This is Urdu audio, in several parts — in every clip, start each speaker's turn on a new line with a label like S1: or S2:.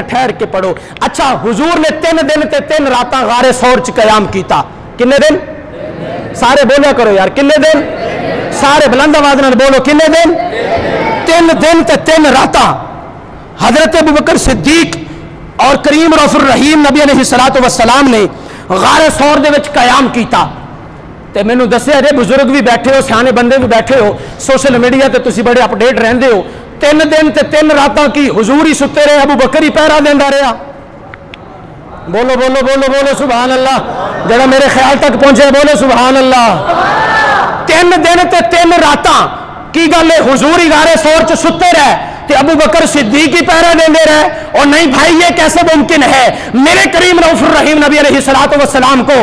S1: ٹھہر ٹھہر کے پڑھو. اچھا حضور نے 3 دن تے 3 راتاں غار ثور چ قیام کیتا. کنے دن؟ سارے بولیا کرو یار, کنے دن؟ سارے بلند آواز نال بولو, کنے دن؟ 3 دن تے 3 راتاں حضرت ابوبکر صدیق اور کریم رؤوف الرحیم نبی علیہ الصلوۃ والسلام نے غار ثور دے وچ قیام کیتا. تے مینوں دسیا جے بزرگ بھی بیٹھے ہو, سیانے بندے بھی بیٹھے ہو, سوشل میڈیا تے تسی بڑے اپڈیٹ رہندے ہو. 3 دن تے 3 راتاں کی حضور ہی ستے رہے, ابوبکر ہی پہرا دیندا رہا. بولو بولو بولو بولو سبحان اللہ. جڑا میرے خیال تک پہنچے بولو سبحان اللہ. 3 دن تے 3 راتاں کی گل ہے, حضور ہی غار ثور چ ستے رہے تے ابوبکر صدیق ہی پہرا دیندے رہے. اور نہیں بھائی یہ کیسے ممکن ہے؟ میرے کریم رؤوف الرحیم نبی علیہ الصلوۃ والسلام کو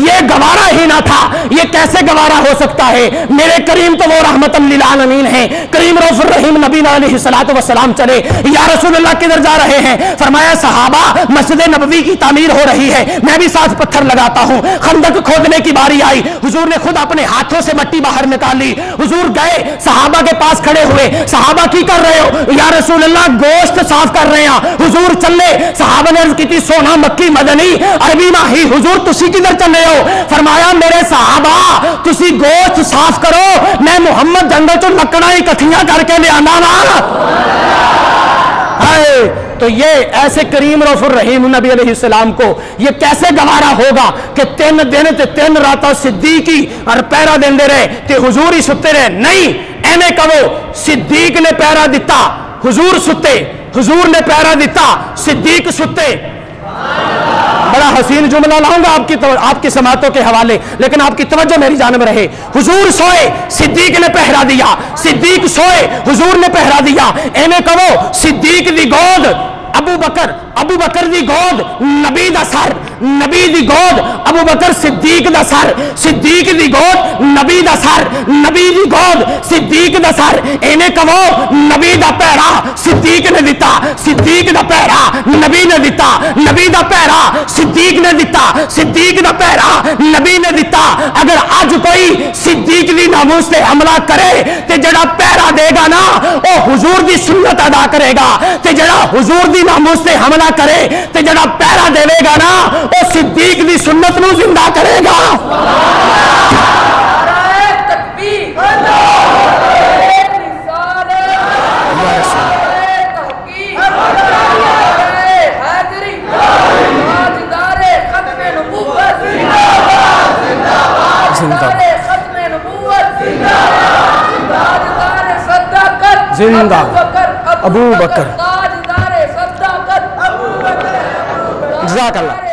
S1: یہ گوارا ہی نہ تھا. یہ کیسے گوارا ہو سکتا ہے؟ میرے کریم تو وہ رحمت للعالمین ہیں. کریم رؤوف الرحیم نبی علیہ الصلوۃ والسلام چلے, یا رسول اللہ کدھر جا رہے ہیں؟ فرمایا صحابہ مسجد نبوی کی تعمیر ہو رہی ہے, میں بھی ساتھ پتھر لگاتا ہوں. خندق کھودنے کی باری آئی, حضور نے خود اپنے ہاتھوں سے مٹی باہر نکال لی. حضور گئے صحابہ کے پاس کھڑے ہوئے, صحابہ کی کر رہے ہو؟ یا رسول اللہ گوشت صاف کر رہے ہیں. حضور چلے, صحابہ نے عرض کی تھی سونا مکی مدنی عربی ماہی, حضور تسی کدھر چلے ہو؟ فرمایا میرے صحابہ تسی گوشت صاف کرو, میں محمد جنگل چوں لکڑاں اکٹھیاں کر کے لے آنا وا. تو یہ ایسے کریم رؤوف الرحیم نبی علیہ السلام کو یہ کیسے گوارا ہوگا کہ 3 دن تے 3 راتاں صدیق ہی اور پہرا دیندے رہے تے حضور ہی ستے رہے؟ نہیں, ایویں کہو صدیق نے پہرا دیتا, حضور ستے, حضور نے پہرا دیتا, صدیق ستے. بڑا حسین جملہ لاؤں گا آپ کی سماعتوں کے حوالے, لیکن آپ کی توجہ میری جانب رہے. حضور سوئے, صدیق نے پہرا دیا, صدیق سوئے, حضور نے پہرا دیا. ایویں کہو صدیق دی گود ابو بکر, ابو بکر دی گود نبی دا سر, نبی دی گود ابو بکر صدیق دا سر, صدیق دی گود نبی دا سر, نبی دی گود صدیق دا سر. اینے کہو نبی دا پہرا صدیق نے دیتا, صدیق دا پہرا نبی نے دیتا, نبی دا پہرا صدیق نے دیتا, صدیق دا پہرا نبی نے دیتا. اگر آج کوئی صدیق دی ناموس سے حملہ کرے تے جڑا پہرا دے گا نا او حضور دی سنت ادا کرے گا, تے جڑا حضور دی ناموس سے حملہ کرے تے جڑا پہرا دے گا نا او صدیق دی سنت نو زندہ کرے گا. زندہ ابو بکر. جزاک اللہ.